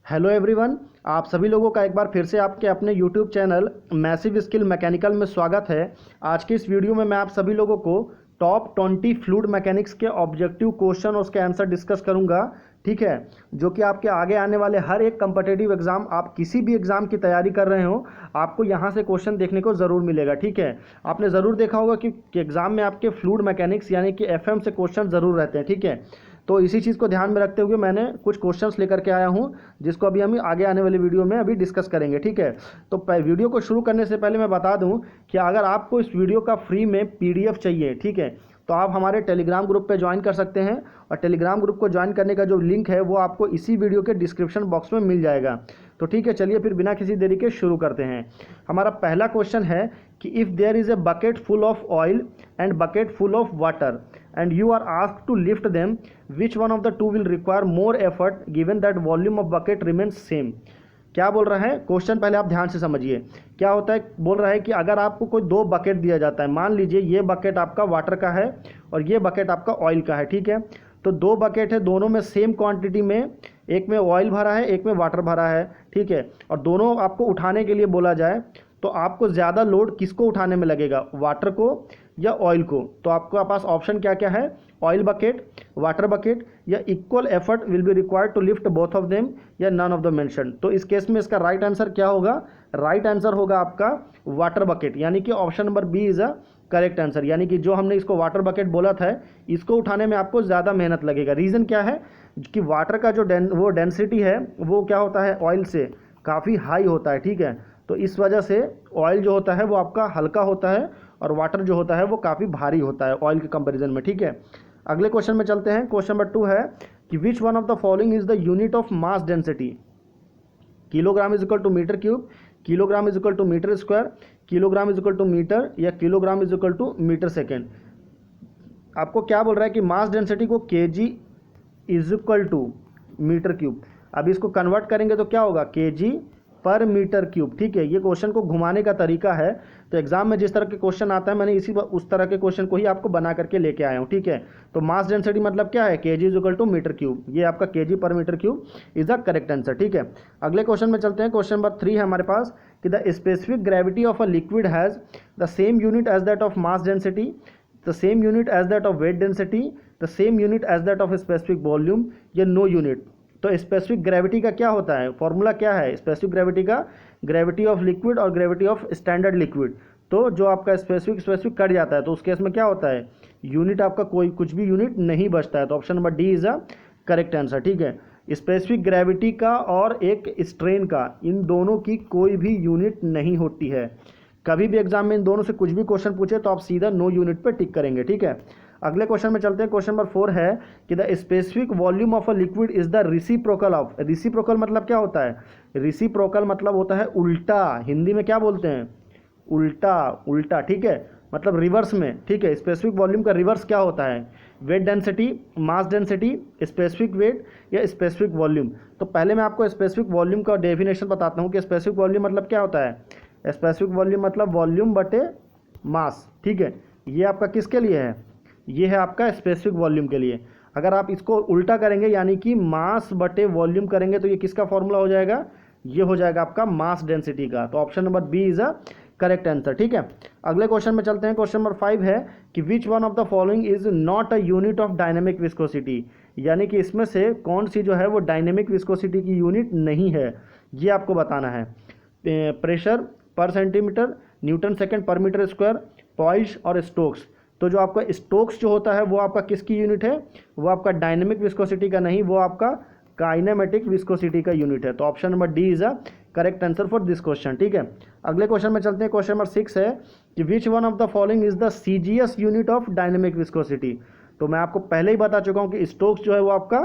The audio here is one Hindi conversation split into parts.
हेलो एवरीवन, आप सभी लोगों का एक बार फिर से आपके अपने YouTube channel massive skill mechanical में स्वागत है। आज की इस वीडियो में मैं आप सभी लोगों को टॉप 20 फ्लूइड मैकेनिक्स के ऑब्जेक्टिव क्वेश्चन और उसके आंसर डिस्कस करूंगा। ठीक है, जो कि आपके आगे आने वाले हर एक कम्पिटिटिव एग्जाम, आप किसी भी एग्जाम की तैयारी कर रहे हो, आपको यहाँ से क्वेश्चन देखने को ज़रूर मिलेगा। ठीक है, आपने ज़रूर देखा होगा कि एग्जाम में आपके फ्लूइड मैकेनिक्स यानी कि एफएम से क्वेश्चन ज़रूर रहते हैं। ठीक है, तो इसी चीज़ को ध्यान में रखते हुए मैंने कुछ क्वेश्चंस लेकर के आया हूं, जिसको अभी हम आगे आने वाली वीडियो में अभी डिस्कस करेंगे। ठीक है, तो वीडियो को शुरू करने से पहले मैं बता दूं कि अगर आपको इस वीडियो का फ्री में पीडीएफ चाहिए, ठीक है, तो आप हमारे टेलीग्राम ग्रुप पे ज्वाइन कर सकते हैं। और टेलीग्राम ग्रुप को ज्वाइन करने का जो लिंक है वो आपको इसी वीडियो के डिस्क्रिप्शन बॉक्स में मिल जाएगा। तो ठीक है, चलिए फिर बिना किसी देरी के शुरू करते हैं। हमारा पहला क्वेश्चन है कि if there is a bucket full of oil and bucket full of water and you are asked to lift them, which one of the two will require more effort given that volume of bucket remains same। क्या बोल रहा है क्वेश्चन, पहले आप ध्यान से समझिए क्या होता है। बोल रहा है कि अगर आपको कोई दो बकेट दिया जाता है, मान लीजिए ये बकेट आपका वाटर का है और ये बकेट आपका ऑयल का है। ठीक है, तो दो बकेट है, दोनों में सेम क्वांटिटी में, एक में ऑयल भरा है एक में वाटर भरा है। ठीक है, और दोनों आपको उठाने के लिए बोला जाए तो आपको ज़्यादा लोड किसको उठाने में लगेगा, वाटर को या ऑयल को। तो आपके पास ऑप्शन क्या क्या है, ऑयल बकेट, वाटर बकेट, या equal effort will be required to lift both of them, या नन ऑफ द मेंशन। तो इस केस में इसका राइट आंसर क्या होगा, राइट आंसर होगा आपका वाटर बकेट, यानी कि option number B is a correct answer. यानी कि जो हमने इसको वाटर बकेट बोला था, इसको उठाने में आपको ज़्यादा मेहनत लगेगा। रीज़न क्या है कि वाटर का जो वो डेंसिटी है वो क्या होता है, ऑयल से काफ़ी हाई होता है। ठीक है, तो इस वजह से ऑयल जो होता है वो आपका हल्का होता है और वाटर जो होता है वो काफ़ी भारी होता है ऑयल के कंपैरिजन में। ठीक है, अगले क्वेश्चन में चलते हैं। क्वेश्चन नंबर 2 है कि which one of the following is the unit of mass density. Kilogram is equal to metre cube, kilogram is equal to metre square, kilogram is equal to metre, या kilogram is equal to metre second. आपको क्या बोल रहा है कि मास डेंसिटी को KG is equal to metre cube. अब इसको कन्वर्ट करेंगे तो क्या होगा, केजी पर मीटर क्यूब। ठीक है, ये क्वेश्चन को घुमाने का तरीका है। तो एग्जाम में जिस तरह के क्वेश्चन आता है, मैंने उस तरह के क्वेश्चन को ही आपको बना करके लेके आया हूँ। ठीक है, तो मास डेंसिटी मतलब क्या है, KG is equal to metre cube. ये आपका केजी पर metre cube is the correct answer. ठीक है, अगले क्वेश्चन में चलते हैं। क्वेश्चन नंबर 3 है हमारे पास कि the specific gravity of a liquid has the same unit as that of mass density, the same unit as that of weight density, the same unit as that of specific volume, या नो यूनिट। तो स्पेसिफिक ग्रेविटी का क्या होता है, फॉर्मूला क्या है स्पेसिफिक ग्रेविटी का, ग्रेविटी ऑफ लिक्विड और ग्रेविटी ऑफ स्टैंडर्ड लिक्विड। तो जो आपका स्पेसिफिक कट जाता है तो उस केस में क्या होता है, यूनिट आपका कोई कुछ भी यूनिट नहीं बचता है। तो option number D is a correct answer. ठीक है, स्पेसिफिक ग्रेविटी का और एक स्ट्रेन का, इन दोनों की कोई भी यूनिट नहीं होती है। कभी भी एग्जाम में इन दोनों से कुछ भी क्वेश्चन पूछे तो आप सीधा नो यूनिट पे टिक करेंगे। ठीक है, अगले क्वेश्चन में चलते हैं। क्वेश्चन नंबर 4 है कि the specific volume of a liquid is the reciprocal of. Reciprocal मतलब क्या होता है, रिसिप्रोकल मतलब होता है उल्टा। हिंदी में क्या बोलते हैं, उल्टा, उल्टा। ठीक है, मतलब रिवर्स में। ठीक है, स्पेसिफिक वॉल्यूम का रिवर्स क्या होता है, weight density, mass density, specific weight, या स्पेसिफिक वॉल्यूम। तो पहले मैं आपको स्पेसिफिक वॉल्यूम का डेफिनेशन बताता हूँ कि स्पेसिफिक वॉल्यूम मतलब क्या होता है। स्पेसिफिक वॉल्यूम मतलब वॉल्यूम बटे मास। ठीक है, ये आपका किसके लिए है, ये है आपका स्पेसिफिक वॉल्यूम के लिए। अगर आप इसको उल्टा करेंगे यानी कि मास बटे वॉल्यूम करेंगे तो ये किसका फॉर्मूला हो जाएगा, ये हो जाएगा आपका मास डेंसिटी का। तो option number B is a correct answer. ठीक है, अगले क्वेश्चन में चलते हैं। क्वेश्चन नंबर 5 है कि which one of the following is not a unit of dynamic viscosity. यानी कि इसमें से कौन सी जो है वो डायनेमिक विस्कोसिटी की यूनिट नहीं है, ये आपको बताना है। प्रेशर पर सेंटीमीटर, न्यूटन सेकेंड पर मीटर स्क्वायर, पॉइस और स्टोक्स। तो जो आपका स्टोक्स जो होता है वो आपका किसकी यूनिट है, वो आपका डायनेमिक विस्कोसिटी का नहीं, वो आपका काइनेमेटिक विस्कोसिटी का यूनिट है। तो option number D is a correct answer for this question. ठीक है, अगले क्वेश्चन में चलते हैं। क्वेश्चन नंबर 6 है कि which one of the following is the CGS unit of dynamic viscosity. तो मैं आपको पहले ही बता चुका हूँ कि स्टोक्स जो है वो आपका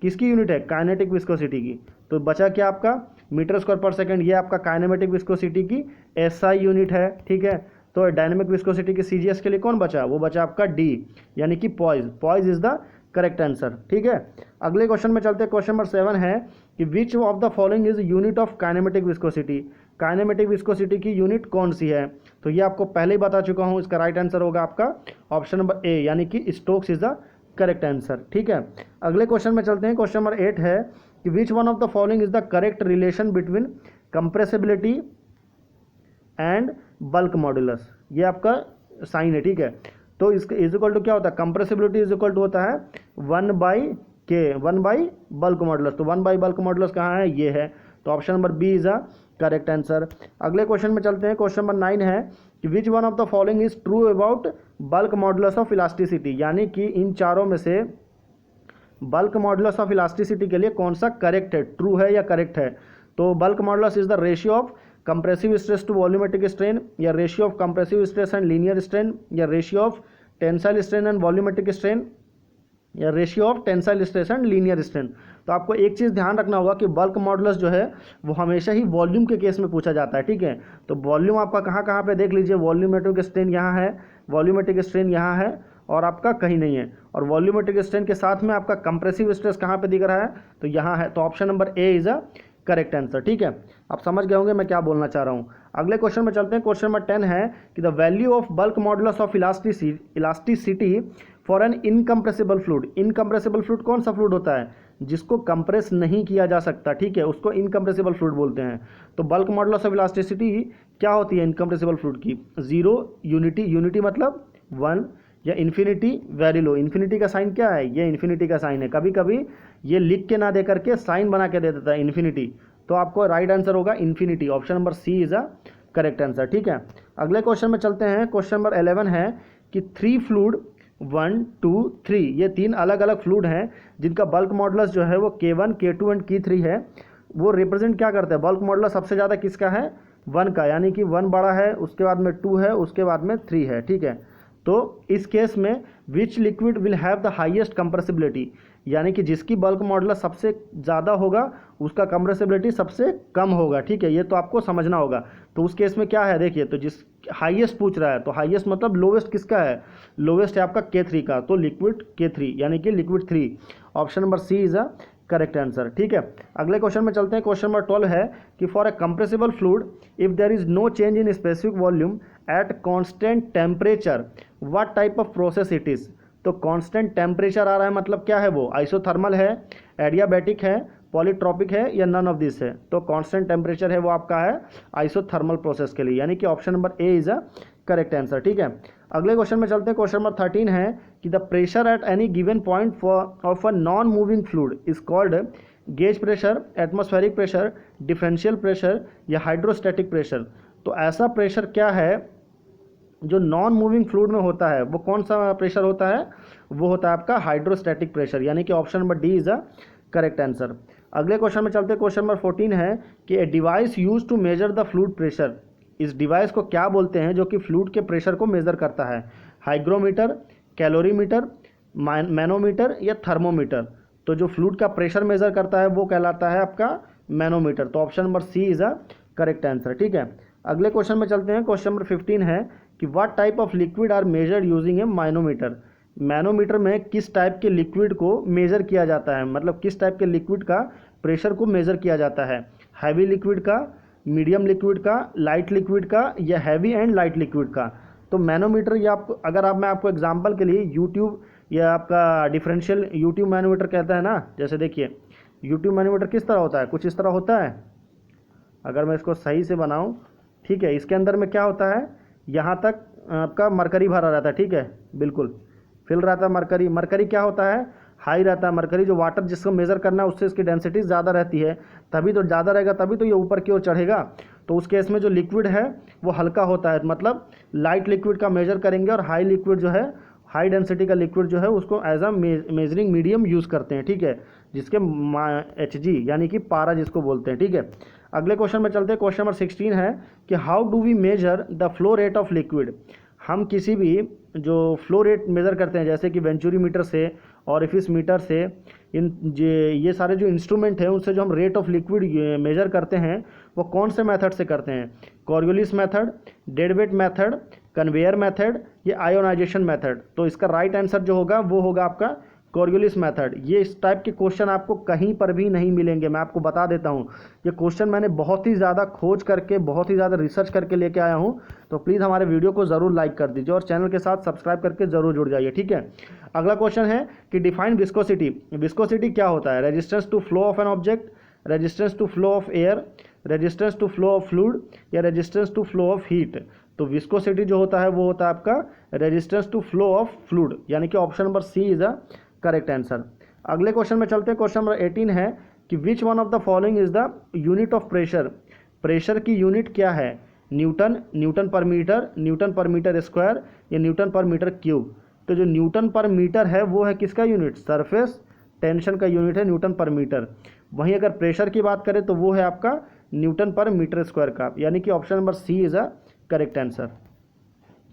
किसकी यूनिट है, काइनेटिक विस्कोसिटी की। तो बचा क्या आपका, मीटर स्क्वायर पर सेकेंड, ये आपका काइनेमेटिक विस्कोसिटी की एसआई यूनिट है। ठीक है, तो डायनेमिक विस्कोसिटी के सीजीएस के लिए कौन बचा, वो बचा आपका डी, यानी कि poise. Poise is the correct answer. ठीक है, अगले क्वेश्चन में चलते हैं। क्वेश्चन नंबर 7 है कि which of the following is unit of kinematic viscosity. Kinematic viscosity की यूनिट कौन सी है, तो ये आपको पहले ही बता चुका हूँ। इसका राइट आंसर होगा आपका ऑप्शन नंबर ए, यानी कि Stokes is the correct answer. ठीक है, अगले क्वेश्चन में चलते हैं। क्वेश्चन नंबर 8 है कि which one of the following is the correct relation between compressibility and bulk modulus. ये आपका साइन है, ठीक है। तो इसका इज इक्वल टू क्या होता है, कंप्रेसिबिलिटी इज इक्वल टू होता है 1/k, 1 बल्क मॉडुलस। तो 1 बल्क मॉडुलस कहाँ है, ये है। तो option number B is a correct answer. अगले क्वेश्चन में चलते हैं। क्वेश्चन नंबर 9 है कि which one of the following is true about bulk modulus of elasticity, यानी कि इन चारों में से बल्क मॉडुलस ऑफ इलास्टिसिटी के लिए कौन सा करेक्ट है, ट्रू है या करेक्ट है। तो bulk modulus is the ratio of compressive stress to volumetric strain, या ratio of compressive stress and linear strain, या ratio of tensile strain and volumetric strain, या ratio of tensile stress and linear strain. तो आपको एक चीज़ ध्यान रखना होगा कि बल्क मॉडुलस जो है वो हमेशा ही वॉल्यूम के केस में पूछा जाता है, ठीक है। तो वॉल्यूम आपका कहाँ कहाँ पे देख लीजिए, वॉल्यूमेट्रिक स्ट्रेन यहाँ है, वॉल्यूमेट्रिक स्ट्रेन यहाँ है, और आपका कहीं नहीं है। और वॉल्यूमेट्रिक स्ट्रेन के साथ में आपका कंप्रेसिव स्ट्रेस कहाँ पे दिख रहा है, तो यहाँ है। तो option number A is a correct answer, ठीक है। आप समझ गए होंगे मैं क्या बोलना चाह रहा हूँ। अगले क्वेश्चन में चलते हैं। क्वेश्चन नंबर 10 है कि the value of bulk modulus of elasticity for an incompressible fluid. Incompressible fluid कौन सा फ्लूइड होता है, जिसको कंप्रेस नहीं किया जा सकता, ठीक है, उसको इनकम्प्रेसिबल फ्लूइड बोलते हैं। तो बल्क मॉडुलस ऑफ इलास्टिसिटी क्या होती है इनकम्प्रेसिबल फ्लूइड की, 0, यूनिटी, यूनिटी मतलब 1, या इन्फिनिटी, वेरी लो। इन्फिनिटी का साइन क्या है, ये इन्फिनिटी का साइन है। कभी कभी ये लिख के ना दे करके साइन बना के दे देता है इन्फिनिटी, तो आपको राइट आंसर होगा infinity. Option number C is a correct answer, ठीक है। अगले क्वेश्चन में चलते हैं। क्वेश्चन नंबर 11 है कि 3 फ्लूइड 1, 2, 3, ये 3 अलग अलग फ्लूइड हैं जिनका बल्क मॉडुलस जो है वो K1, K2 एंड K3 है। वो रिप्रेजेंट क्या करते हैं, बल्क मॉडुलस सबसे ज़्यादा किसका है, 1 का, यानी कि 1 बड़ा है, उसके बाद में 2 है, उसके बाद में 3 है, ठीक है। तो इस केस में विच liquid will have the highest compressibility, यानी कि जिसकी बल्क मॉडुलस सबसे ज़्यादा होगा उसका कंप्रेसिबिलिटी सबसे कम होगा, ठीक है। ये तो आपको समझना होगा। तो उस केस में क्या है, देखिए, तो जिस हाईएस्ट पूछ रहा है, तो हाईएस्ट मतलब लोवेस्ट किसका है, लोवेस्ट है आपका K3 का। तो लिक्विड K3 यानी कि liquid 3। Option number C is a correct answer, ठीक है। अगले क्वेश्चन में चलते हैं। क्वेश्चन नंबर 12 है कि for a compressible fluid if there is no change in specific volume at constant temperature what type of process it is. तो कांस्टेंट टेम्परेचर आ रहा है मतलब क्या है, वो आइसोथर्मल है, एडियाबैटिक है, पॉलीट्रॉपिक है, या नन ऑफ दिस है। तो कांस्टेंट टेम्परेचर है वो आपका है आइसोथर्मल प्रोसेस के लिए, यानी कि option number A is a correct answer, ठीक है। अगले क्वेश्चन में चलते हैं। क्वेश्चन नंबर 13 है कि the pressure at any given point of a non moving fluid is called gauge pressure, atmospheric pressure, differential pressure, या हाइड्रोस्टैटिक प्रेशर। तो ऐसा प्रेशर क्या है जो नॉन मूविंग फ्लूइड में होता है, वो कौन सा प्रेशर होता है, वो होता है आपका हाइड्रोस्टैटिक प्रेशर, यानी कि option number D is a correct answer. अगले क्वेश्चन में चलते हैं। क्वेश्चन नंबर 14 है कि a device use to measure the fluid pressure. इस डिवाइस को क्या बोलते हैं जो कि फ्लूइड के प्रेशर को मेजर करता है, हाइग्रोमीटर, कैलोरीमीटर, मैनोमीटर, या थर्मोमीटर। तो जो फ्लूइड का प्रेशर मेजर करता है वो कहलाता है आपका मैनोमीटर। तो option number C is a correct answer, ठीक है। अगले क्वेश्चन में चलते हैं। क्वेश्चन नंबर 15 है कि what type of liquid are measured using a manometer. Manometer में किस टाइप के लिक्विड को मेजर किया जाता है, मतलब किस टाइप के लिक्विड का प्रेशर को मेजर किया जाता है, हैवी लिक्विड का, मीडियम लिक्विड का, लाइट लिक्विड का, या हैवी एंड लाइट लिक्विड का। तो मैनोमीटर या आपको अगर मैं आपको एग्जांपल के लिए यूट्यूब या आपका डिफरेंशियल यूट्यूब मैनोमीटर कहता है ना, जैसे देखिए यूट्यूब मैनोमीटर किस तरह होता है, कुछ इस तरह होता है। अगर मैं इसको सही से बनाऊं, ठीक है, इसके अंदर में क्या होता है, यहाँ तक आपका मरकरी भरा रहता है, ठीक है, बिल्कुल फिल रहता है मरकरी। मरकरी क्या होता है, हाई रहता है मरकरी, जो वाटर जिसको मेज़र करना है उससे इसकी डेंसिटी ज़्यादा रहती है, तभी तो ज़्यादा रहेगा, तभी तो ये ऊपर की ओर चढ़ेगा। तो उस केस में जो लिक्विड है वो हल्का होता है, मतलब लाइट लिक्विड का मेजर करेंगे, और हाई लिक्विड जो है, हाई डेंसिटी का लिक्विड जो है उसको as a measuring medium use करते हैं, ठीक है, जिसके Hg यानी कि पारा जिसको बोलते हैं, ठीक है। अगले क्वेश्चन में चलते हैं। क्वेश्चन नंबर 16 है कि how do we measure the flow rate of liquid. हम किसी भी जो फ्लो रेट मेज़र करते हैं, जैसे कि वेंचुरी मीटर से, ऑरिफिस मीटर से, ये सारे जो इंस्ट्रूमेंट हैं उनसे जो हम रेट ऑफ लिक्विड मेज़र करते हैं वो कौन से मेथड से करते हैं, Coriolis method, deadweight method, conveyor method, या आयोनाइजेशन मेथड। तो इसका राइट आंसर जो होगा वो होगा आपका कोरियोलिस मेथड, ये इस टाइप के क्वेश्चन आपको कहीं पर भी नहीं मिलेंगे। मैं आपको बता देता हूँ, ये क्वेश्चन मैंने बहुत ही ज़्यादा खोज करके, बहुत ही ज़्यादा रिसर्च करके लेके आया हूँ। तो प्लीज़ हमारे वीडियो को ज़रूर लाइक कर दीजिए और चैनल के साथ सब्सक्राइब करके ज़रूर जुड़ जाइए, ठीक है। अगला क्वेश्चन है कि डिफाइन विस्कोसिटी। विस्कोसिटी क्या होता है? Resistance to flow of an object, resistance to flow of air, resistance to flow of fluid या resistance to flow of heat. तो विस्कोसिटी जो होता है वो होता है आपका resistance to flow of fluid, यानी कि option number C is a correct answer. अगले क्वेश्चन में चलते हैं। क्वेश्चन नंबर 18 है कि which one of the following is the unit of pressure. Pressure की यूनिट क्या है? न्यूटन, न्यूटन पर मीटर, न्यूटन पर मीटर स्क्वायर या न्यूटन पर मीटर क्यूब। तो जो न्यूटन पर मीटर है वो है किसका यूनिट? सरफेस टेंशन का यूनिट है न्यूटन पर मीटर। वहीं अगर प्रेशर की बात करें तो वो है आपका न्यूटन पर मीटर स्क्वायर का, यानी कि option number C is a correct answer.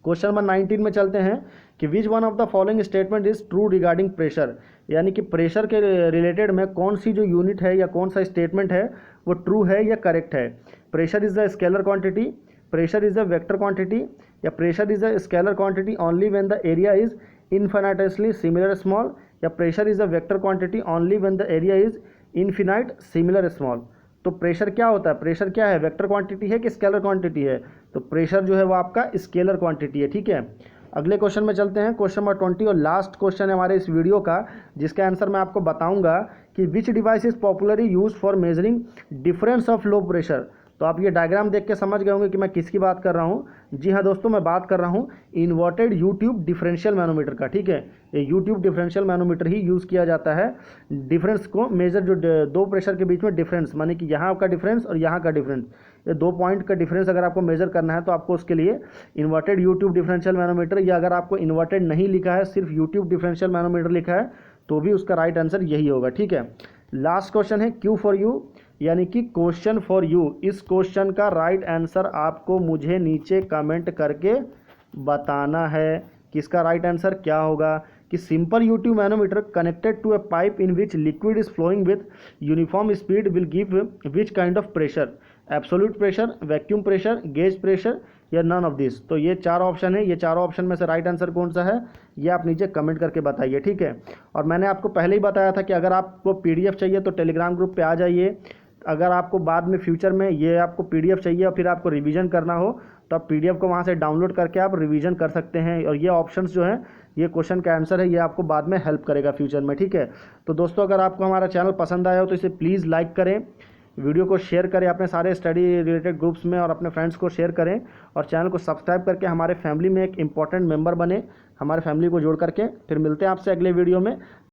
Question number 19 में चलते हैं कि which one of the following statement is true regarding pressure. यानी कि प्रेशर के रिलेटेड में कौन सी जो यूनिट है या कौन सा स्टेटमेंट है वो ट्रू है या करेक्ट है। Pressure is the scalar quantity, pressure is the vector quantity या pressure is the scalar quantity only when the area is infinitesimally similar small या pressure is the vector quantity only when the area is infinite similar small. तो प्रेशर क्या होता है? प्रेशर क्या है? वेक्टर क्वांटिटी है कि स्केलर क्वांटिटी है? तो प्रेशर जो है वो आपका स्केलर क्वांटिटी है, ठीक है। अगले क्वेश्चन में चलते हैं। क्वेश्चन नंबर 20 और लास्ट क्वेश्चन है हमारे इस वीडियो का, जिसका आंसर मैं आपको बताऊंगा कि विच device is popularly use for measuring difference of low pressure. तो आप ये डायग्राम देख के समझ गए होंगे कि मैं किसकी बात कर रहा हूँ। जी हाँ दोस्तों, मैं बात कर रहा हूँ इन्वर्टेड यूट्यूब डिफरेंशियल मैनोमीटर का, ठीक है। ये यूट्यूब डिफरेंशियल मैनोमीटर ही यूज़ किया जाता है डिफरेंस को मेजर, जो दो प्रेशर के बीच में डिफरेंस, माने कि यहाँ का डिफरेंस और यहाँ का डिफरेंस, ये 2 पॉइंट का डिफरेंस अगर आपको मेजर करना है तो आपको उसके लिए इन्वर्टेड यूट्यूब डिफरेंशियल मैनोमीटर, या अगर आपको इन्वर्टेड नहीं लिखा है, सिर्फ यूट्यूब डिफरेंशियल मैनोमीटर लिखा है, तो भी उसका राइट आंसर यही होगा, ठीक है। लास्ट क्वेश्चन है क्यू फॉर यू, यानी कि क्वेश्चन फॉर यू। इस क्वेश्चन का राइट आंसर आपको मुझे नीचे कमेंट करके बताना है। किसका राइट आंसर क्या होगा? कि simple U tube manometer connected to a pipe in which liquid is flowing with uniform speed will give which kind of pressure? Absolute pressure, vacuum pressure, gauge pressure या नन ऑफ दिस। तो ये 4 ऑप्शन है, ये 4 ऑप्शन में से राइट आंसर कौन सा है ये आप नीचे कमेंट करके बताइए, ठीक है। और मैंने आपको पहले ही बताया था कि अगर आपको पीडीएफ चाहिए तो टेलीग्राम ग्रुप पे आ जाइए। अगर आपको बाद में फ्यूचर में ये आपको पीडीएफ चाहिए और फिर आपको रिवीजन करना हो तो आप पीडीएफ को वहाँ से डाउनलोड करके आप रिवीजन कर सकते हैं। और ये ऑप्शंस जो हैं, ये क्वेश्चन का आंसर है, ये आपको बाद में हेल्प करेगा फ्यूचर में, ठीक है। तो दोस्तों, अगर आपको हमारा चैनल पसंद आया हो तो इसे प्लीज़ लाइक करें, वीडियो को शेयर करें अपने सारे स्टडी रिलेटेड ग्रुप्स में और अपने फ्रेंड्स को शेयर करें, और चैनल को सब्सक्राइब करके हमारे फैमिली में एक इंपॉर्टेंट मेंबर बने, हमारे फैमिली को जोड़ करके। फिर मिलते हैं आपसे अगले वीडियो में।